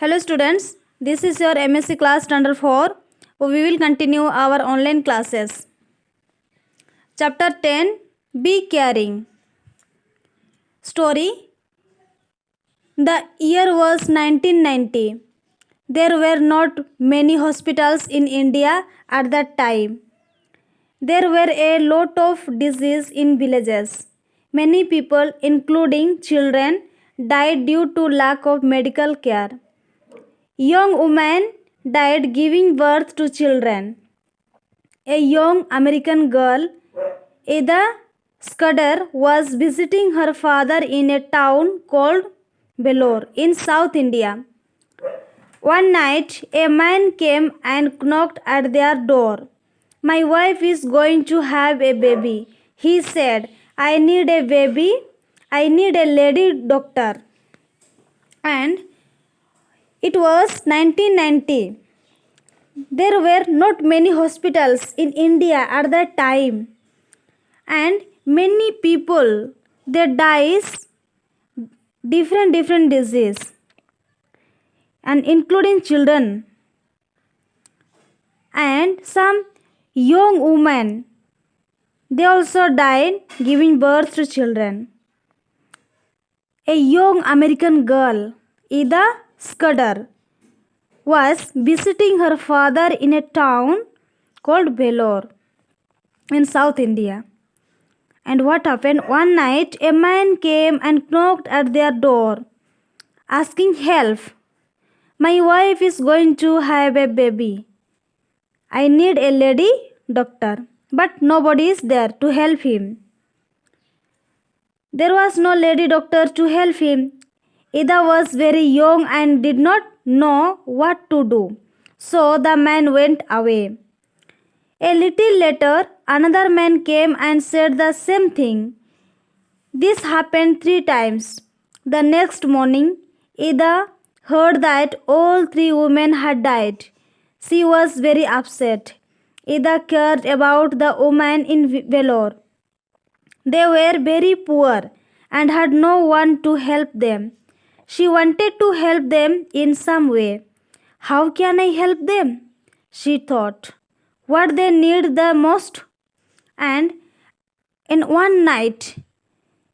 Hello students, this is your MSc class standard 4. We will continue our online classes. Chapter 10, Be Caring. Story. The year was 1990. There were not many hospitals in India at that time. There were a lot of disease in villages. Many people, including children, died due to lack of medical care. Young women died giving birth to children. A young American girl, Ada Scudder, was visiting her father in a town called Vellore in South India. One night, a man came and knocked at their door. My wife is going to have a baby, he said. I need a baby. I need a lady doctor. And it was 1990. There were not many hospitals in India at that time, and many people they dies different disease, and including children and some young women they also died giving birth to children. A young American girl, Ada Scudder, was visiting her father in a town called Vellore in South India. And what happened? One night, a man came and knocked at their door, asking help. My wife is going to have a baby. I need a lady doctor, but nobody is there to help him. There was no lady doctor to help him. Ada was very young and did not know what to do. So the man went away. A little later, another man came and said the same thing. This happened 3 times. The next morning, Ada heard that all 3 women had died. She was very upset. Ada cared about the women in Vellore. They were very poor and had no one to help them. She wanted to help them in some way. How can I help them? She thought. What they need the most? And in one night,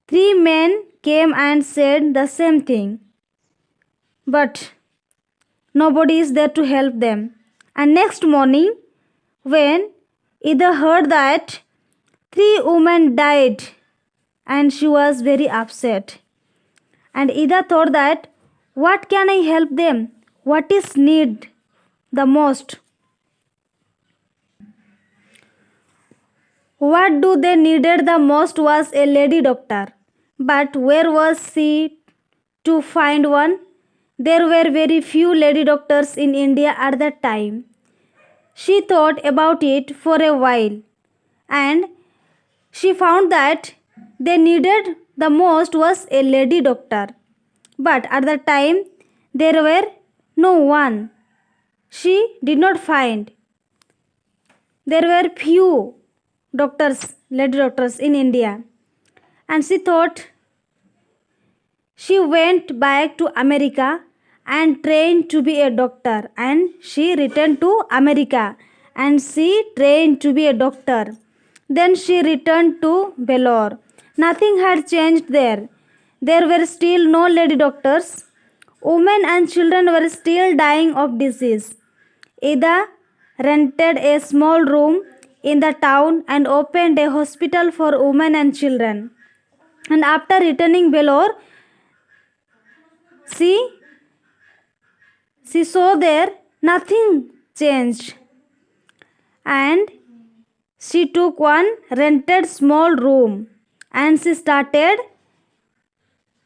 3 men came and said the same thing. But nobody is there to help them. And next morning, when Ada heard that 3 women died, and she was very upset. And Ada thought that, what can I help them? What is need the most? What do they needed the most was a lady doctor. But where was she to find one? There were very few lady doctors in India at that time. She thought about it for a while, and she found that they needed the most was a lady doctor. But at the time, there were no one. She did not find. There were few doctors, lady doctors in India. And she thought she went back to America and trained to be a doctor. And she returned to America and she trained to be a doctor. Then she returned to Vellore. Nothing had changed there. There were still no lady doctors. Women and children were still dying of disease. Ada rented a small room in the town and opened a hospital for women and children. And after returning Vellore, she saw there nothing changed. And she took one rented small room and she started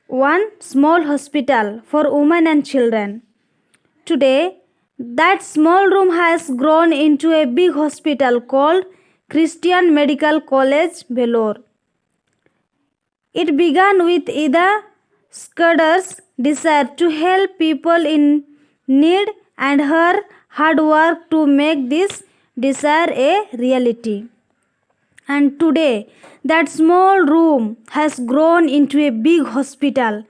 one small hospital for women and children. Today, that small room has grown into a big hospital called Christian Medical College, Vellore. It began with Ada Scudder's desire to help people in need and her hard work to make this desire a reality. And today, that small room has grown into a big hospital.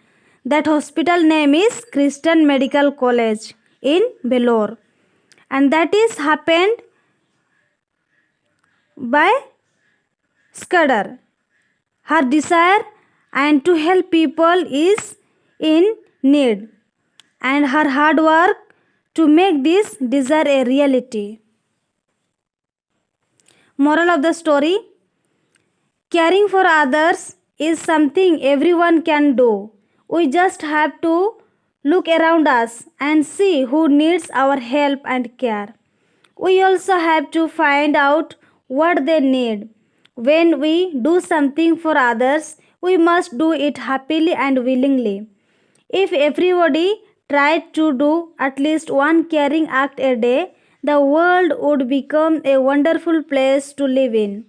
That hospital name is Christian Medical College in Vellore, and that is happened by Scudder. Her desire and to help people is in need, and her hard work to make this desire a reality. Moral of the story: caring for others is something everyone can do. We just have to look around us and see who needs our help and care. We also have to find out what they need. When we do something for others, we must do it happily and willingly. If everybody tried to do at least one caring act a day, the world would become a wonderful place to live in.